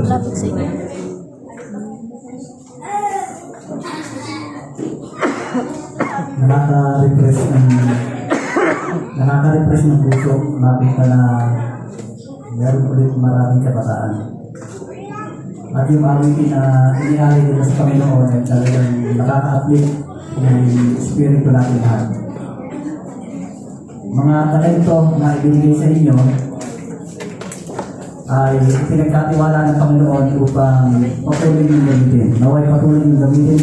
Malapit sa inyo. Nakaka-refresh ng puso. Makita na meron ulit maraming kabataan. At yung awitin na inialay nila sa Panginoon ay talagang nakaka-uplift ng spirito natin lahat. Mga talento na ibinigay sa inyo ay pinagkatiwala ng Panginoon upang patuloy yung gamitin. Naway patuloy yung gamitin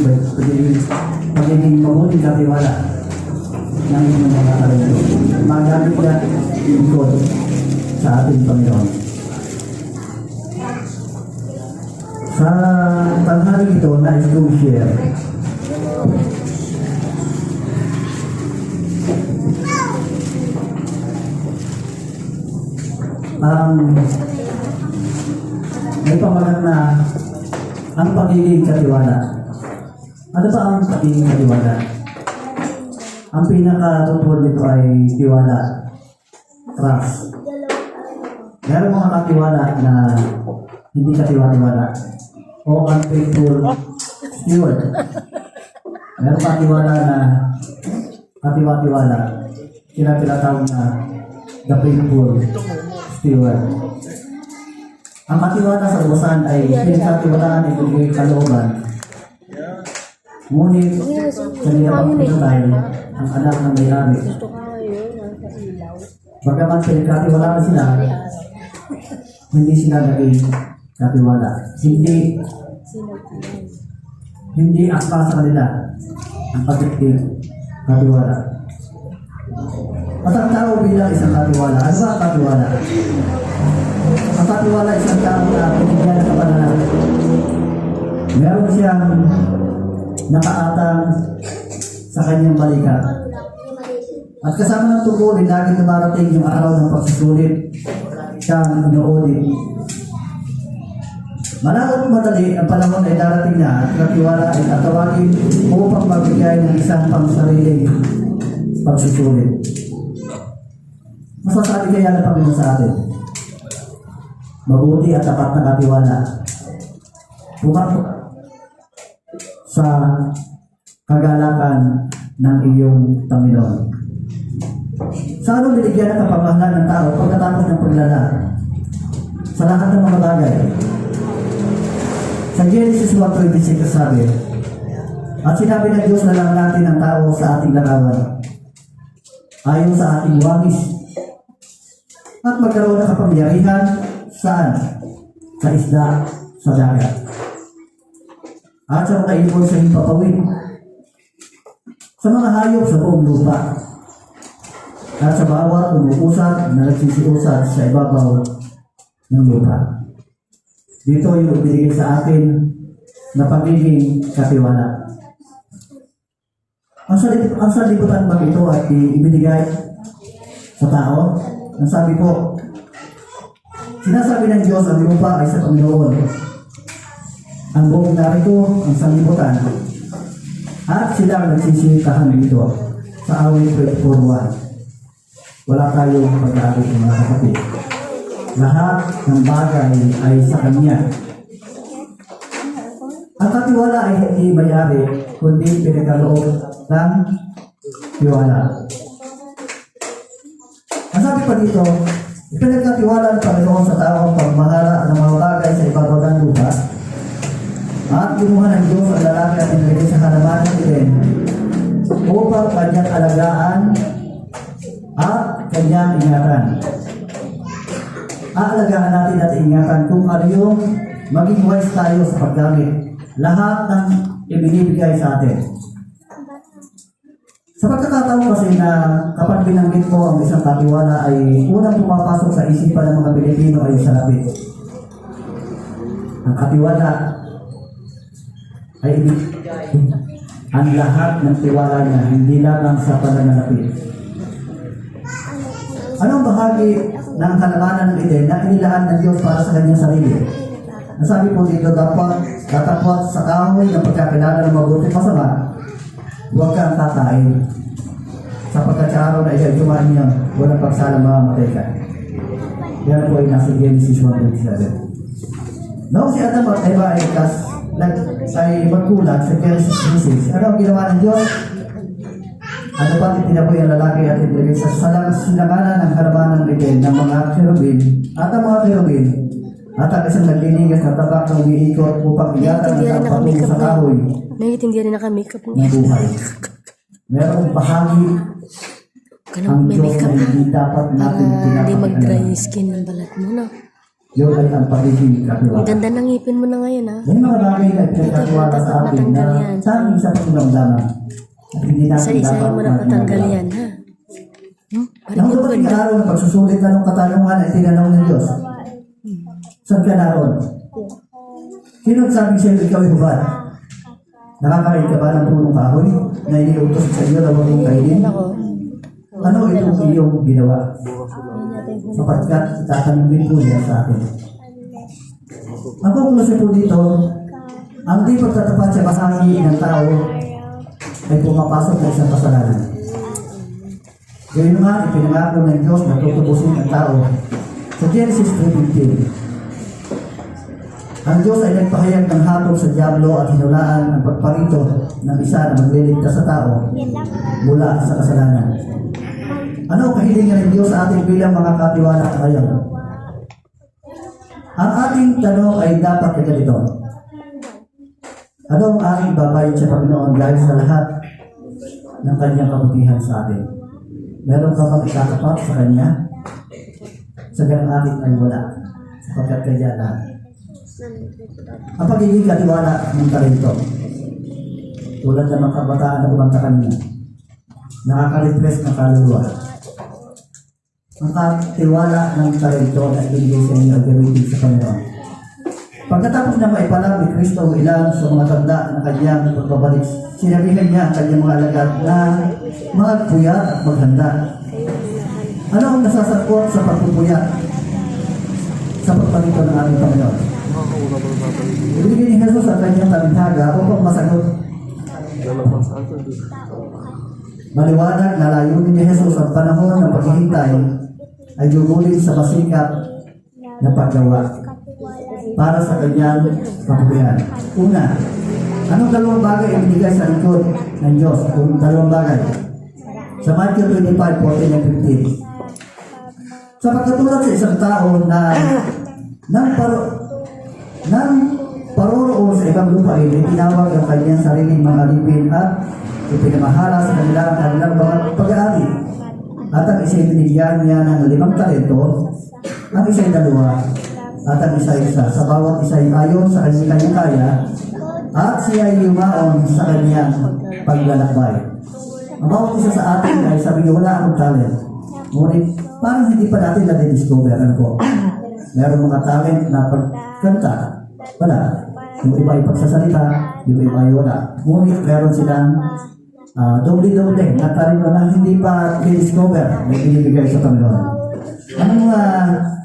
pagiging mabuting katiwala ng inyong mga talento. Magamit na yung code sa ating Panginoon. Sa tanghali ito, nais kong share may pamagat na ang pagiging katiwala. Ano ba ang pagiging katiwala? Ang pinaka-totoo nito ay tiwala, trust. Meron mga katiwala na hindi katiwala o unfaithful steward. Meron katiwala na katiwala. Sila tinatawag na the faithful steward. Ang katiwala sa lupasan ay pinagkatiwalaan ay bigay kalooban. Ngunit sa nilapagpapatay ang anak ng may-ari. Bagaman pinagkatiwalaan sila, hindi sila naging katiwala. Hindi akpa sa kanila ang pagiging katiwala. At ang tao bilang isang katiwala, ano ba ang katiwala? Ang katiwala isang tao na pinigyan ng kapanalan. Meron siyang nakaatang sa kanyang balikat. At kasama ng tungkulin, lagi dumarating yung araw ng pagsusulit siyang inuulit. Malawat madali, ang panahon ay darating na at katiwala ay tatawagin upang magbigay ng isang pangsariling pagsusulit. Masasabi kaya ng Panginoon sa atin, mabuti at tapat na katiwala. Pumasok sa kagalakan ng iyong Panginoon. Sa anong binigyan ng kapamahalan ng tao pagkatapos ng paglala? Sa lahat ng mga bagay. Sa Genesis 1:26 sabi, at sinabi ng Diyos na lang natin ang tao sa ating larawan, ayon sa ating wangis, at magkaroon ng kapangyarihan saan? Sa isda, sa dagat. At sa mga ibon sa himpapawid, sa mga hayop sa buong lupa, at sa bawat umuusad na nagsisiusad sa ibabaw ng lupa. Dito yung binigay sa atin na pagiging katiwala. Ang salibutan ba ito at ibinigay sa tao? Ang sabi po, sinasabi ng Diyos ang lupa ay sa Panginoon. Ang buong narito, ang sanlibutan, at sila ang nagsisinitahan dito sa awit 24:1. Wala tayong pag-aabot ng mga kapatid. Lahat ng bagay ay sa Kanya. Ang katiwala ay hindi may-ari, kundi pinagkaloob ng tiwala. Ang sabi pa dito, ipinagkatiwala ng Panginoon sa tao ang pagmahala ng mga bagay sa ibabaw ng lupa, at ginuha ng Diyos ang lalaki at inilagay sa halaman ng Eden upang kanyang alagaan at kanyang ingatan. Aalagaan natin at ingatan kung ano yung maging wise tayo sa paggamit lahat ng ibinibigay sa atin. Sa pagkakataon kasi na kapag binanggit ko ang isang katiwala ay unang pumapasok sa isipan ng mga Pilipino ay salapi. Ang katiwala ay ibigay ang lahat ng tiwala niya, hindi lamang sa pananalapi. Anong bahagi ng kalamanan ng Eden na inilaan ng Diyos para sa kanyang sarili? Nasabi po dito, datapot sa kahoy ng pagkakilala ng mabuti masama, huwag kang tatain. Sapagkat sa araw na iya'y tumahin niya, walang pagsalang mamamatay ka. Yan po ay nasa Genesis 1:27. Noong si Adam at Eva ay magkulat sa Genesis 3:6, ano ang ginawa ng Diyos? Ano pa itinaboy ang lalaki at ibigay sa silanganan ng harabanan ng Eden ng mga cherubim at ang mga cherubim at ang isang nagliligas na tabak na umiikot upang iyatan ang patungo sa kahoy Hindi rin naka-makeup mo. ng buhay. Merong bahagi ang May Diyos makeup na hindi ha. dapat natin Hindi mag-dry pinapakalaman. skin ng balat mo na. Yun ay ang pagiging Ang katiwala. ganda ng ngipin mo na ngayon ha. May mga bagay na pinagkatiwala sa atin na tanging sa pagkulamdaman at hindi natin Isa-isahin dapat mo na patanggal yan ha. Nang Parang dumating good. na araw ng pagsusulit na ng katanungan ay tinanong ng Diyos, saan ka naroon? Sino ang sabi sa'yo ikaw ay hubad? Nakakain ka ba ng punong kahoy na iniutos sa iyo na huwag mong kainin? Ako. Ano itong iyong ginawa? Sapagkat tatanungin po niya sa atin. Ang konklusyon po dito, ang di pagtatapat sa bahagi ng tao ay pumapasok sa isang kasalanan. Gayun nga, ipinangako ng Diyos na tutubusin ang tao. Sa Genesis 3:15, ang Diyos ay nagpahayag ng hatol sa Diablo at hinulaan ang pagparito ng isa na magliligtas sa tao mula sa kasalanan. Ano ang kahilingan ng Diyos sa ating bilang mga katiwala ngayon? Ang ating tanong ay dapat na ganito. Ano ang ating babayad sa Panginoon dahil sa lahat ng kanyang kabutihan sa atin? Meron ka bang ikatapat sa kanya? Sa ganang atin ay wala. Sapagkat kanya lahat. Ang pagiging katiwala ng talento. Tulad ng mga kabataan na kumanta kanina. Nakaka-refresh ng kaluluwa. Ang katiwala ng talento na ibigay sa inyo ay gamitin sa Panginoon. Pagkatapos na maipalam ni Kristo ang ilan sa mga tanda ng kanyang pagbabalik, sinabihan niya ang kanyang mga alagad na magpuyat at maghanda. Ano ang nasasangkot sa pagpupuyat sa pagpalito ng aming Panginoon? Ibigay ni Jesus ang kanyang talinhaga upang masagot. Maliwanag na layunin ni Jesus ang panahon ng paghihintay ay gugulin sa masikap na paggawa para sa kanyang kapulihan. Una, anong dalawang bagay ang binigay sa likod ng Diyos? Kung dalawang bagay. Sa Matthew 25:14-15. Sa pagkatulad sa isang tao na nang paroroon sa ibang lupain, itinawag ang kanyang sariling mga alipin at ipinamahala sa kanilang mga pag-aari. At ang isa'y binigyan niya ng 5 talento, ang isa'y 2, at ang isa'y 1. Sa bawat isa'y ayon sa kanyang kaya, at siya ay yumaon sa kanyang paglalakbay. Ang bawat isa sa atin ay sabi, wala akong talent. Ngunit parang hindi pa natin na-discover. Ano po? Meron mga talent na pagkanta, wala. Yung iba ay pagsasalita, yung iba ay wala. Ngunit meron silang doble-doble na talento na hindi pa na-discover na binibigay sa Panginoon.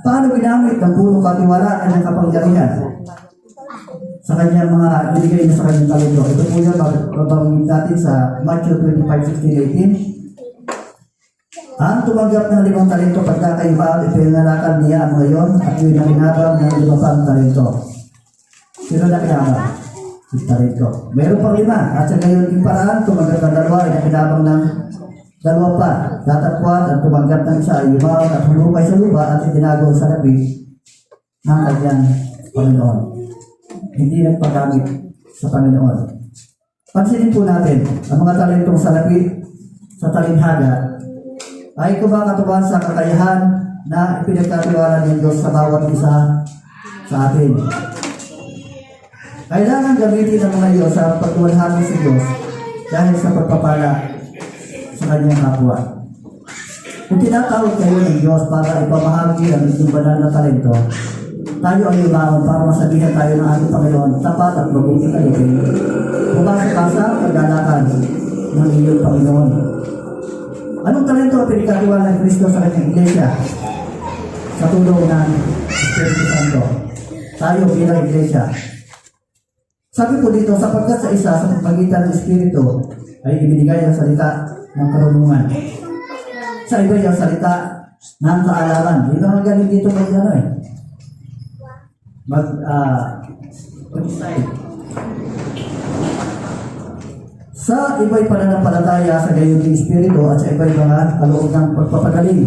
Paano ginamit ng puro katiwala ng kapangyarihan sa kanyang mga binigay niya sa kanyang talento? Ito po yung babangin natin sa Matthew 25:16-18. Ang tumanggap ng 5 talento pagkakaiba at ipinangalakal niya ang ngayon at yun ang hinabang ng 5 pang talento. Sino na kinabang? Yung talento. Meron pang 5 at sa ngayon yung paraan tumanggap ng 2 ay nakinabang ng 2 pa. Datapwat at tumanggap ng 1 ay yumaon at hulukay sa lupa at itinago sa labi ng kanyang Panginoon. Hindi nagpagamit sa Panginoon. Pansinin po natin ang mga talentong sa labi sa talinhaga ay kumakatuban sa kakayahan na ipinagkatiwala ng Diyos sa bawat isa sa atin. Kailangan gamitin ang mga iyo sa pagtuwalhati sa Diyos dahil sa pagpapala sa kanyang kapwa. Kung tinatawag kayo ng Diyos para ipamahagi ang inyong banal na talento, tayo ay umaon para masabihan tayo ng ating Panginoon, tapat at mabuti kalipin. Pumasok ka sa paggalakan ng iyong Panginoon. Anong talento ang pinagkatiwala ng Kristo sa kanyang iglesia? Sa tulong ng Espiritu Santo. Tayo bilang iglesia. Sabi po dito, sapagkat sa isa sa pagitan ng Espiritu ay ibinigay ang salita ng karunungan. Sa iba yung salita ng kaalaman. Yun ang galing dito kay mag-decide. Sa iba'y pananampalataya sa gayon ng Espiritu at sa iba'y mga kaloob ng pagpapagaling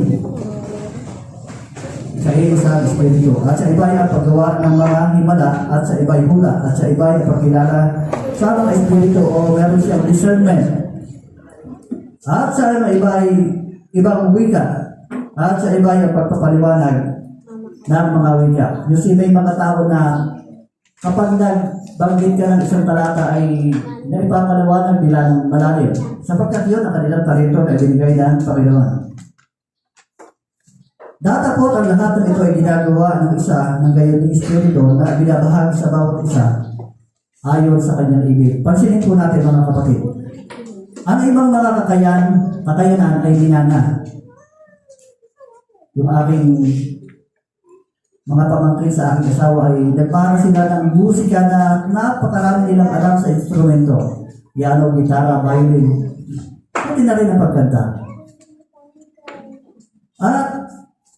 sa iyo sa Espiritu at sa iba'y ang paggawa ng mga himala at sa iba'y hula at sa iba'y ang pagkilala sa mga Espiritu o meron siyang discernment at sa iba'y ibang wika at sa iba'y ang pagpapaliwanag ng mga wika. You see, may mga tao na kapag nagbanggit ka ng isang talata ay naipapaliwanag nila ng malalim sapagkat yun ang kanilang talento na ibinigay ng Panginoon. Datapot ang lahat ng ito ay ginagawa ng isa ng gayon ng Espiritu na binabahagi sa bawat isa ayon sa kanyang ibig. Pansinin po natin mga kapatid. Ang ibang mga kakayanan ay ginana. Yung aking mga pamangkin sa aking asawa ay nagpara sila ng musika na napakarami nilang alam sa instrumento. Piano, gitara, violin. Pati na rin ang pagkanta. At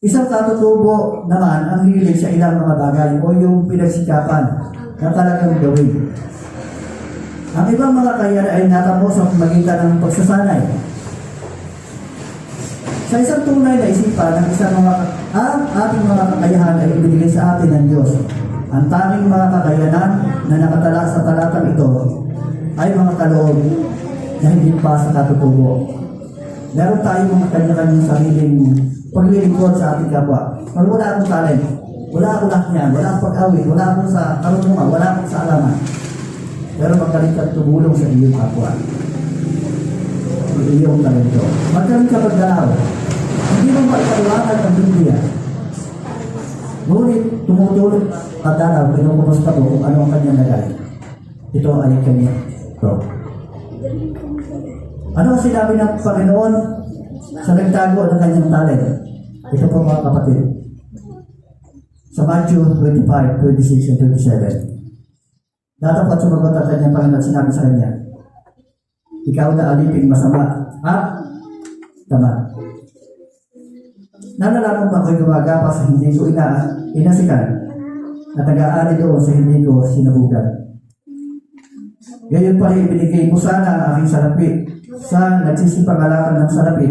isang katutubo naman ang hilig sa ilang mga bagay o yung pinagsikapan na talagang gawin. Ang ibang mga kaya ay natamo sa magitan ng pagsasanay. Sa isang tunay na isipan ng isang ang ating mga kakayahan ay ibinigay sa atin ng Diyos. Ang tanging mga kakayanan na nakatala sa talatang ito ay mga kaloob na hindi pa sa katutubo. Meron tayong mga kanya-kanyang sariling paglilingkod sa ating kapwa. Pero wala akong talent, wala akong laknyan, wala akong pag-awit, wala akong sa karunungan, wala akong sa alaman. Pero magaling kang tumulong sa iyong kapwa. Sa iyong talento. Magaling ka pagdalaw. Hindi mo maipaliwanag ang Biblia. Ngunit tumutulong pagdalaw, pinukumusta mo kung ano ang kanyang lagay. Ito ay kanya. Ano ang sinabi ng Panginoon sa nagtago ng kanyang talent? Ito po mga kapatid. Sa Matthew 25, 26, and 27. Datapat sumagot ang kanyang Panginoon, sinabi sa kanya, ikaw na aliping masama at tama. Nalalaman ba ako'y gumagapa sa hindi ko inasikan at nag-aari doon sa hindi ko sinabugan. Gayon pa rin ibinigay mo sana ang aking salapi sa nagsisipangalakan ng salapi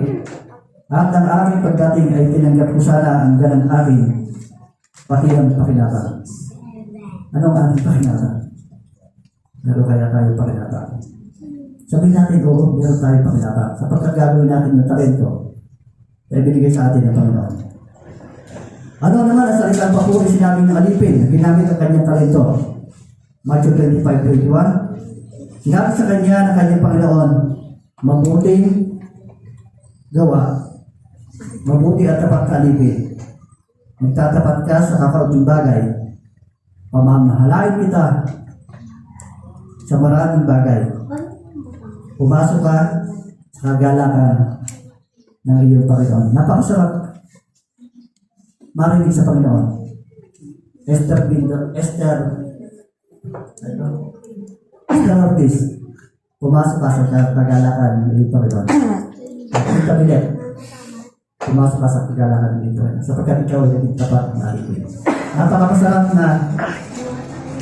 at ang aking pagdating ay tinanggap ko sana ang ganang aking pati ang pakinata. Anong ating pakinata? Meron kaya tayo pakinata? Sabihin natin, oo, meron tayo pakinata. Sapagkat gagawin natin ng talento ay binigay sa atin ng Panginoon. Ano naman ang salitang papuri sinabi ng alipin na ginamit ang kanyang talento? Matthew 25:21. Sinabi sa kanya ng kanyang Panginoon, mabuting gawa, mabuti at tapat ka alipin. Magtatapat ka sa kakaunting bagay, pamamahalain kita sa maraming bagay. Pumasok ka sa kagalakan ng iyong Panginoon. Napakasarap marinig sa Panginoon. Esther Ortiz, pumasok ka sa kagalakan ng iyong Panginoon. Ito bilet, pumasok ka sa kagalakan ng iyong Panginoon. Sapagkat ikaw ay naging tapat ng alipin. Napakasarap na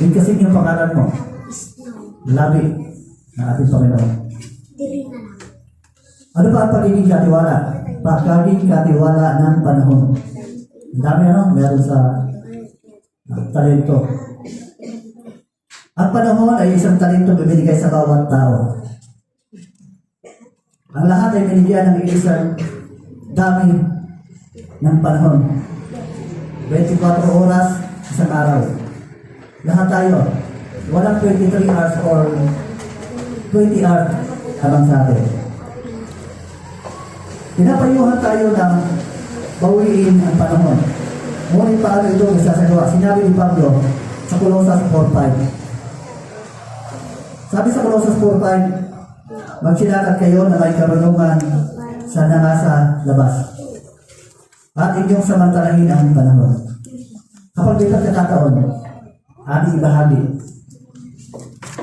bigkasin yung pangalan mo. Labi ng ating Panginoon. Ano ba ang pagiging katiwala? Pagiging katiwala ng panahon. Ang dami meron sa talento. Ang panahon ay isang talento na binigay sa bawat tao. Ang lahat ay binigyan ng isang dami ng panahon. 24 oras, isang araw. Lahat tayo. Walang 23 hours or 20 hours habang sa atin. Pinapayuhan tayo ng bawiin ang panahon. Ngunit paano ito isasagawa? Sinabi ni Pablo sa Colossus 4:5. Sabi sa Colossus 4:5, magsilakad kayo na may karunungan sa nasa labas at inyong samantalahin ang panahon. Kapag may pagkakataon, ating ibahagi.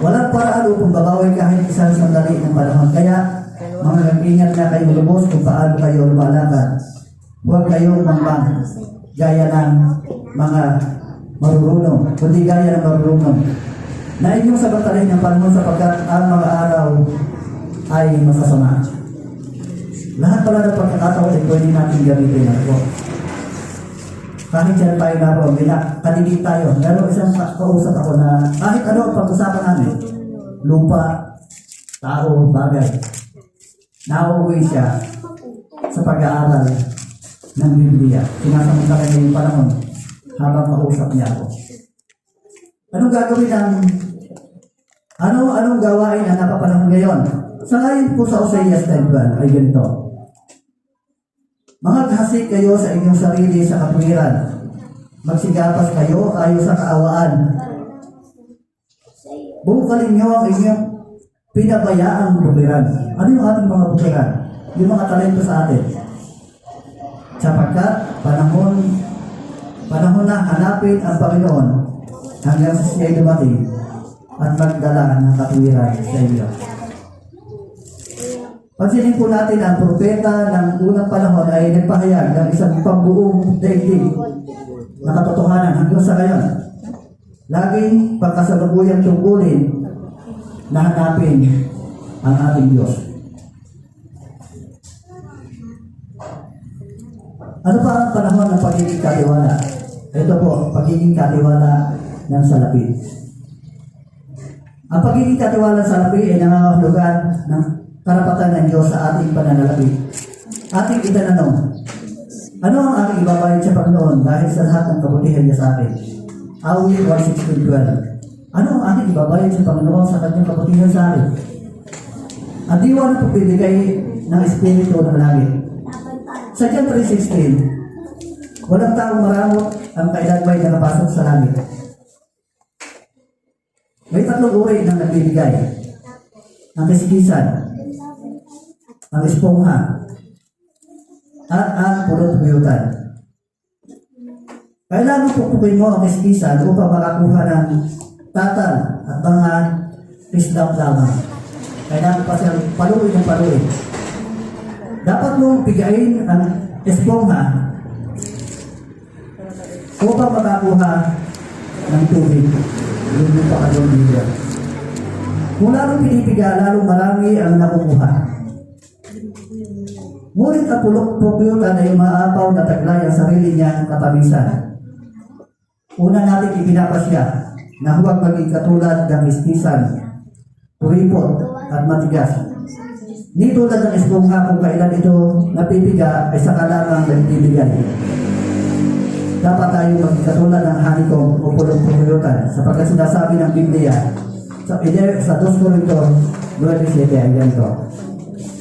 Walang paraan upang babawi kahit isang sandali ng panahon. Kaya, mga nag-ingat na kayo lubos kung paano kayo lumalakad. Huwag kayong mambang gaya ng mga marurunong, kundi gaya ng marurunong, na inyong sabantalin ang panahon sapagkat ang mga araw ay masasama. Lahat pala ng pagkakataon ay pwede natin gamitin ako. Kahit dyan tayo naroon, kadigit tayo. Meron isang kausap ako na kahit ano ang pag-usapan namin, lupa, tao, bagay, nauuwi siya sa pag-aaral ng Biblia. Sinasamunta niya yung panahon habang kausap niya ako. Anong gagawin anong gawain ang napapanahon ngayon? Sa ngayon po sa Oseas 10:12 ay ganito. Maghasik kayo sa inyong sarili sa katwiran. Magsigapas kayo ayon sa kaawaan. Bukalin niyo ang inyong pinabayaang bukiran. Ano yung ating mga bukiran? Yung mga talento sa atin. Sapagkat panahon na hanapin ang Panginoon hanggang sa siya'y dumating at magdala ng katwiran sa iyo. Pansinin po natin ang propeta ng unang panahon ay nagpahayag ng isang pambuong daigdig na katotohanan hanggang sa ngayon. Laging pagkasalubuyang tungkulin na hanapin ang ating Diyos. Ano pa ang panahon ng pagiging katiwala? Ito po, pagiging katiwala ng salapi. Ang pagiging katiwala ng salapi ay nangangahulugan ng karapatan ng Diyos sa ating pananalapi. Ating itananong, ano ang aking ibabayad sa Panginoon dahil sa lahat ng kabutihan niya sa akin? Awit 1:16-12. Ano ang aking ibabayad sa Panginoon sa kanyang kabutihan sa akin? Ang diwa na pagbibigay ng Espiritu ng langit. Sa John 3:16, walang taong maramot ang kailan may nakapasok sa langit. May tatlong uri ng nagbibigay. Ang kasikisan, ang espongha, at ang pulot-puyutan. Kailangan pupukin mo ang kasikisan upang makakuha ng tatal at mga isdang lamang. Kailangan pa siyang paluin ng paluin. Dapat mong bigayin ang espongha upang makakuha ng tubig. Hindi pa kalong bigyan. Kung lalong pinipiga, lalong marami ang nakukuha. Ngunit ang pulok-puyutan ay maapaw na taglay ang sarili niya ng katabisan. Una natin ipinapasya na huwag maging katulad ng istisan, kuripot at matigas. Di tulad ng espongha kung kailan ito napipiga ay saka lamang nagbibigay. Dapat tayo maging katulad ng honeycomb o pulok-puyutan sapagkat sinasabi ng Biblia sa 2 Corinto 9:7 ay ganito.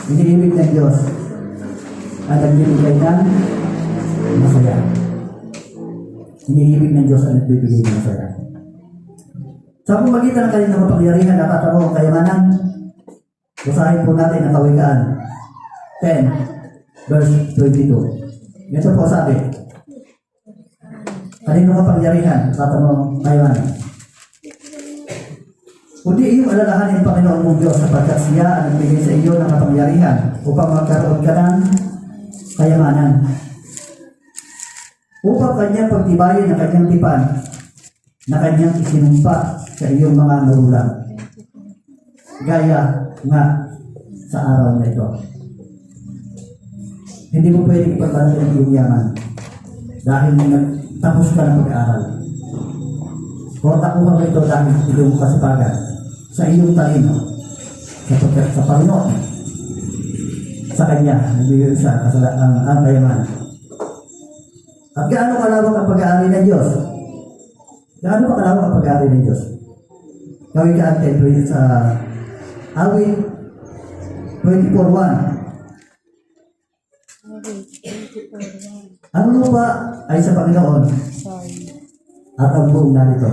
Iniibig ng Diyos ang nagbibigay ng masaya. Iniibig ng Diyos ang nagbibigay ng masaya. Sa pamagitan ng kanyang kapangyarihan, nakatamo ang kayamanan. Basahin po natin ang Kawikaan 10:22. Ito po sabi, kanino kapangyarihan, nakatamo ang kayamanan. Kundi iyong alalahanin, Panginoon mong Diyos, sapagkat siya ang nagbigay sa iyo ng kapangyarihan upang magkaroon ka ng kayamanan. Upang kanyang pagtibayin ang kanyang tipan na kanyang isinumpa sa iyong mga magulang. Gaya nga sa araw na ito. Hindi mo pwedeng ipagbantin ang iyong yaman dahil tapos ka ng pag-aaral. O nakuha mo ito dahil iyong kasipagan sa iyong talino sa Panginoon. Sa Kanya, nagbigay siya ang kayamanan. At gaano kalawak ang pag-aari ng Diyos? Gaano pa kalawak ang pag-aari ng Diyos? Kawikaan 10 sa Awit 24:1. Ang lupa ay sa Panginoon at ang buong narito.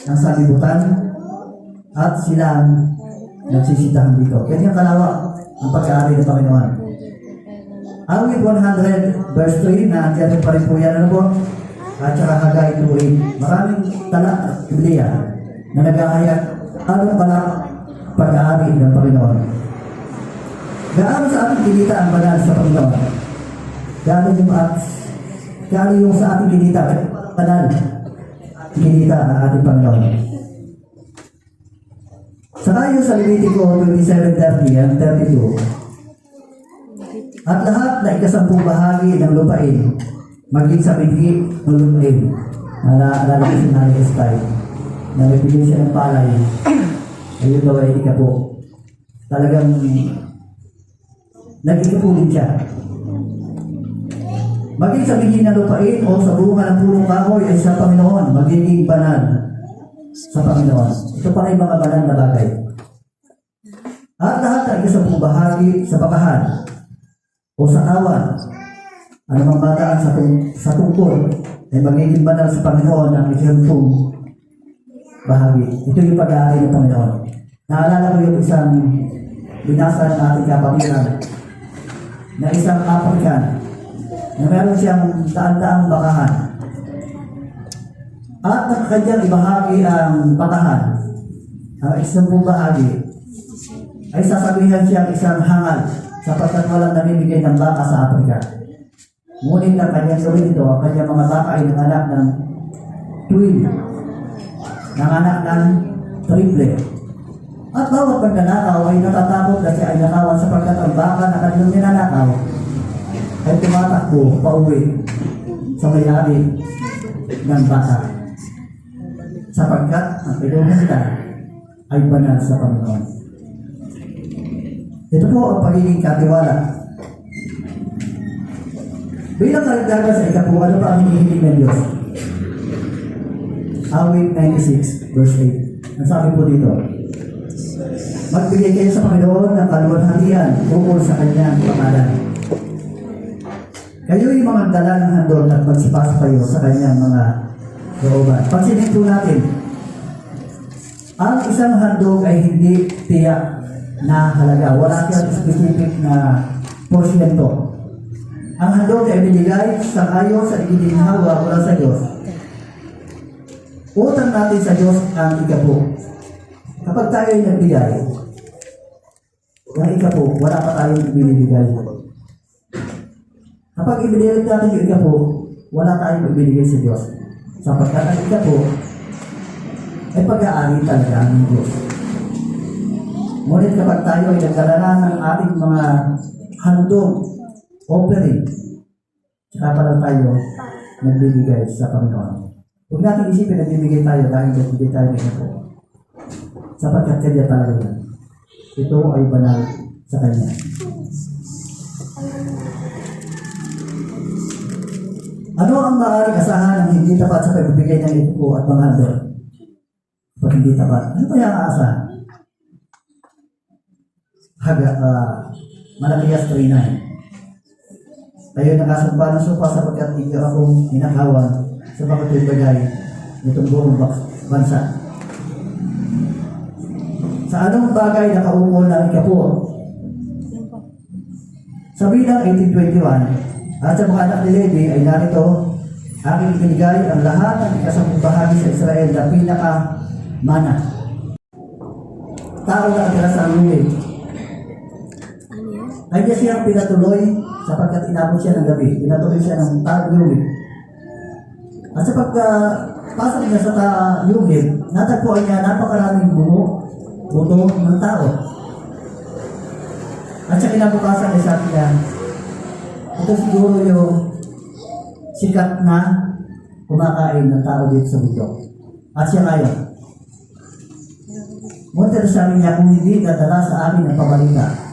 Ang sanlibutan at silang nagsisitahan dito. Kanyang kalawak ang pag-aari ng Panginoon. Awit 100:3 na andiyan pa rin po yan. Ano po? At saka Haggai 2:8. Maraming tala at Biblia na nag-aayat anong pala pag-aari ng Panginoon. Gaano sa ating kinita ang banal sa Panginoon? Gaano yung sa ating kinita banal kinita ang ating Panginoon. Sa tayo sa Levitico 27:30 and 32, at lahat na ikasampung bahagi ng lupain, maging sa pinhi ng lupain, naalala ko si Nanay Estay, na nagbigay siya ng palay, ayun daw ay ikapo. Talagang nag-ikapulin siya. Maging sa pinhi ng lupain o sa bunga ng pulong kahoy ay sa Panginoon, magiging banal sa Panginoon. Ito pa ay mga banal na bagay. At lahat ng ikasampung bahagi sa bakahan o sa kawan, anumang bataan sa tungkol, ay magiging banal sa Panginoon ang ikasampung bahagi. Ito yung pag-aari ng Panginoon. Naalala ko yung isang binasa ng ating kapatiran na isang African na meron siyang daan-daang bakahan. At ang kanyang ibahagi ang bakahan, ang ikasampung bahagi, ay sasabihan siyang isang hangal sapagkat walang namimigay ng baka sa Afrika. Ngunit ang kanyang gawin ito, ang kanyang mga baka ay nanganak ng twin, nanganak ng triple. At bawat pagkanakaw ay natatakot kasi ay nakawan sapagkat ang baka na kanyang ninanakaw ay tumatakbo pauwi sa may-ari ng baka. Sapagkat ang pinuha nila ay banal sa Panginoon. Ito po ang pagiging katiwala. Bilang karagdagan sa ikapo, ano pa ang hinihiling ng Diyos? Awit 96, verse 8. Ang sabi po dito, magbigay kayo sa Panginoon ng kaluwalhatian ukol sa kanyang pangalan. Kayo'y mga dala ng handog at magsipas kayo sa kanyang mga looban. Pansinin po natin, ang isang handog ay hindi tiyak na halaga. Wala siyang specific na porsyento. Ang handog ay binigay sa ayon sa iginhawa mula sa Diyos. Utang natin sa Diyos ang ikapo. Kapag tayo ay nagbigay, ang ikapo, wala pa tayong binibigay. Kapag ibinigay natin yung ikapo, wala tayong ibinigay sa Diyos. Sapagkat ang ikapo ay pag-aari talaga ng Diyos. Ngunit kapag tayo ay nagkalala ng ating mga handog, offering, saka pa lang tayo nagbibigay sa Panginoon. Huwag natin isipin nagbibigay tayo dahil nagbibigay tayo ng ito. Sapagkat kanya talaga yan. Ito ay banal sa Kanya. Ano ang maaaring asahan ng hindi tapat sa pagbibigay ng ito at mga handog? Kapag hindi tapat, ano kaya ang aasahan? Malakias 3:9. Kayo nakasumpa ng supa sapagkat hindi akong ninakawan sa mga bagay nitong buong bansa. Sa anong bagay nakaukol ng ikapo? Sa bilang 18:21, at sa mga anak ni Levi ay narito, aking ibinigay ang lahat ng ikasampung bahagi sa Israel na pinaka-mana. Tao na atira sa luwi. Kaya siyang pinatuloy sapagkat inabot siya ng gabi. Pinatuloy siya ng tag-luwi. At sa pagpasok niya sa tag-luwi, natagpuan niya napakaraming buto ng tao. At sa kinabukasan ay sabi niya, ito siguro yung sikat na kumakain ng tao dito sa bundok. At siya ngayon. Ngunit sabi niya, kung hindi dadala sa amin ang pabalita,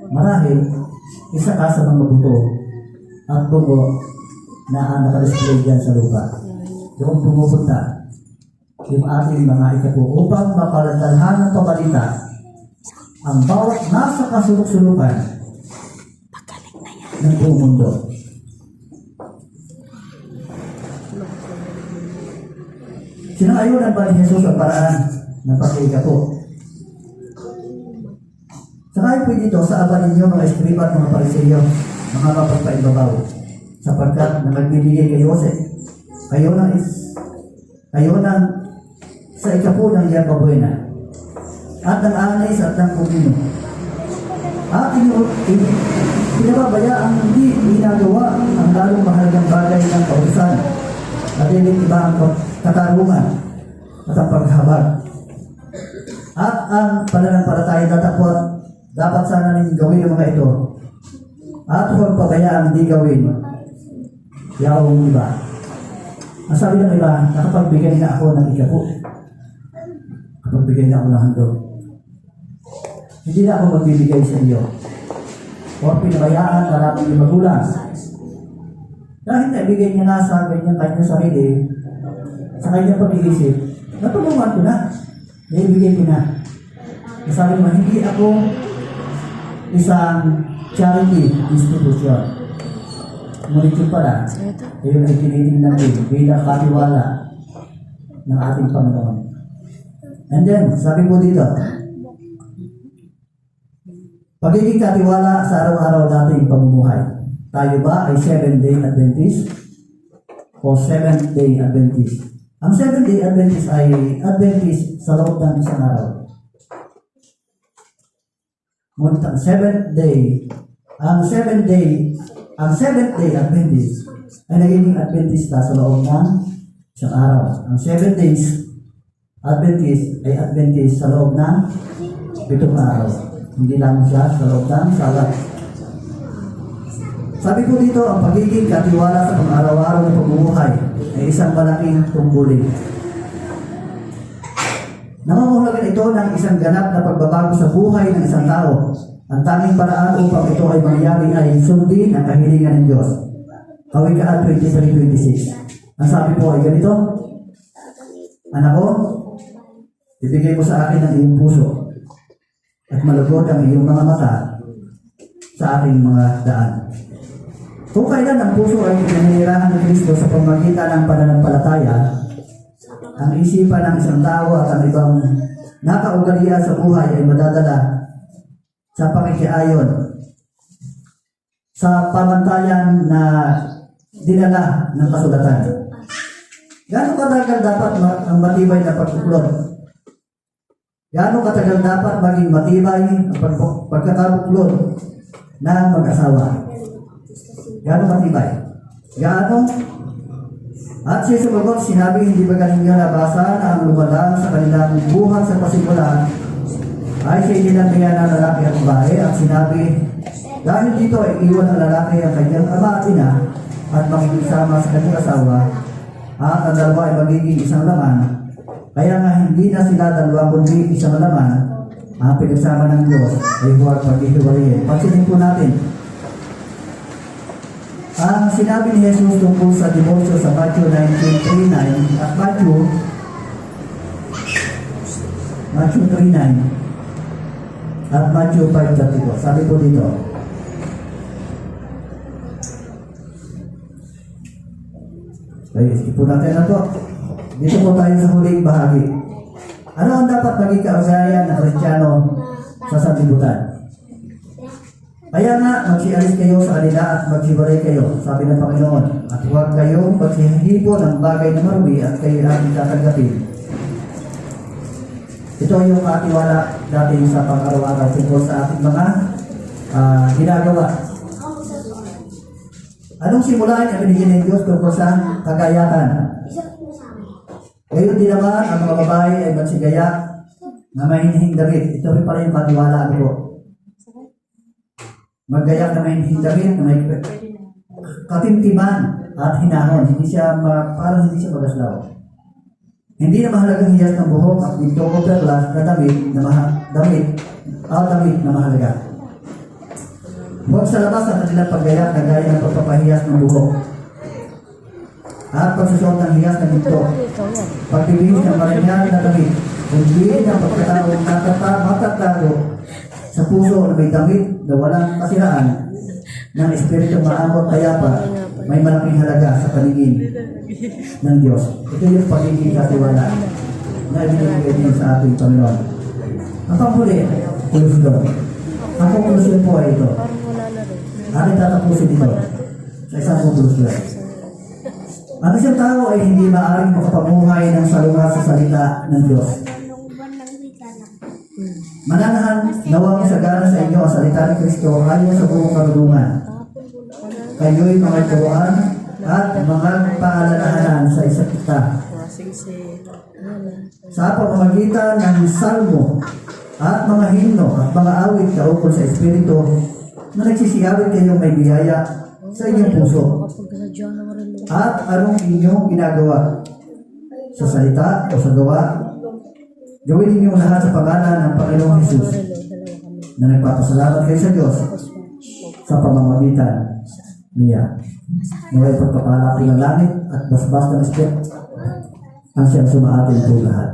marahil, isa ka sa mga buto at bungo na naka-display dyan sa lupa. Doon pumupunta yung ating mga ikapo upang mapaladalhan ng pabalita ang bawat nasa kasuluk-sulukan ng buong mundo. Sinang-ayunan ba ni Jesus ang paraan ng pag-ikapo? Saka po dito sa aba ninyo mga eskriba at mga pariseyo, mga mapagpaibabaw, sapagkat na magbibigay kayo sa ikapo ng yerba buena at ng anis at ng kumino. At pinababaya ang hindi ginagawa ang lalong mahalagang bagay ng kautusan at hindi iba ang katarungan at ang paghabag. At ang pananampalataya dapat sana rin gawin ng mga ito. At huwag pabayaan hindi gawin yung iba. Ang sabi ng iba, nakapagbigay na ako ng ikapo. Nakapagbigay na ako ng handog. Hindi na ako magbibigay sa iyo. O pinabayaan na natin yung magulang. Dahil naibigay niya na sa kanyang sarili, sa kanyang pag-iisip, natulungan ko na. Naibigay ko na. Sabi mo, hindi ako isang charity institution. Ngunit yun pala, yun ay tinitingnan din bilang katiwala ng ating Panginoon. And then, sabi po dito, pagiging katiwala sa araw-araw nating pamumuhay. Tayo ba ay 7-day Adventist o 7th-day Adventist? Ang 7th-day Adventist ay Adventist sa loob ng isang araw. Ngunit ang 7th-day Adventist ay nagiging Adventista sa loob ng isang araw. Ang 7 days Adventist ay Adventist sa loob ng 7 araw. Hindi lang siya sa loob ng Sabat. Sabi ko dito, ang pagiging katiwala sa pang-araw-araw na pamumuhay ay isang malaking tungkulin. Nangangahulugan ito ng isang ganap na pagbabago sa buhay ng isang tao. Ang tanging paraan upang ito ay mangyari ay sundin ang kahilingan ng Diyos. Kawikaan 23:26. Ang sabi po ay ganito, anak ko, ibigay mo sa akin ang iyong puso at malugod ang iyong mga mata sa aking mga daan. Kung kailan ang puso ay pinanirahan ng Kristo sa pamagitan ng pananampalataya, ang isipan ng isang tao at ang ibang nakaugalian sa buhay ay madadala sa pakikiayon sa pamantayan na dinala ng kasulatan. Gaano katagal dapat ang matibay na pagbuklod? Gaano katagal dapat maging matibay ang pagkakabuklod ng mag-asawa? Gaano matibay? Gaano? At siya sumagot, sinabi, hindi ba kaninyo nabasa na ang lumalang sa kanilang buhat sa pasimula ay siya ininantayan ng lalaki at babae at sinabi, dahil dito ay iwan ang lalaki ang kanyang ama at ina at makikisama sa kanyang asawa at ang dalawa ay magiging isang laman. Kaya nga hindi na sila dalawa kundi isang laman. Ang pinagsama ng Diyos ay huwag paghihiwalayin. Pansinin po natin ang sinabi ni Jesus tungkol sa divorce sa Matthew 19:39 at Matthew 3:9 at Matthew 5:34. Sabi po dito, okay, skip po natin na to. Dito po tayo sa huling bahagi. Ano ang dapat maging kaugnayan ng Kristiyano sa sanlibutan? Kaya nga, magsialis kayo sa kanila at magsibaray kayo, sabi ng Panginoon. At huwag kayong magsihipo ng bagay na marumi at kayo natin tatanggapin. Ito yung katiwala natin sa pang-araw-araw tungkol sa ating mga ginagawa. Anong simulain ang binigyan ng Diyos tungkol sa kagayatan? Ngayon din naman, ang mga babae ay magsigaya na mahinihing damit. Ito rin pala yung katiwala ko. Maggayak na mahinihing damit na may katimtiman at hinahon. Parang hindi siya magaslaw. Hindi na mahalagang hiyas ng buhok at dito ko perlas na damit na mahalaga. Huwag sa labas ang kanilang paggayak na gaya ng pagpapahiyas ng buhok at pagsusuot ng hiyas ng dito. Pagpibihis ng marangyari na damit, kundi ng pagkataong matatago sa puso na may damit na walang kasiraan ng espiritu maamot kaya pa may malaking halaga sa paningin ng Diyos. Ito yung pagiging katiwala na ibinibigay niyo sa ating Panginoon. Ang panghuli, konklusyon. Ang konklusyon po ay ito. Aking tatapusin ito sa isang konklusyon. Ang isang tao ay hindi maaaring makapamuhay ng salungat sa salita ng Diyos. Mananahan nawang sagana sa inyo ang salita ni Kristo ayon sa buong karunungan. Kayo'y mga turuan at mga paalalahanan sa isa't isa sa pamamagitan ng salmo at mga himno at mga awit kaukol sa Espiritu na nagsisiyawit kayong may biyaya sa inyong puso. At anong inyong ginagawa sa salita o sa gawa, gawin ninyong lahat sa pangalan ng Panginoong Hesus na nagpapasalamat kayo sa Diyos sa pamamagitan niya. Naway pagpapalaki ng langit at basbas ng Espiritu ang siyang sumaatin po lahat.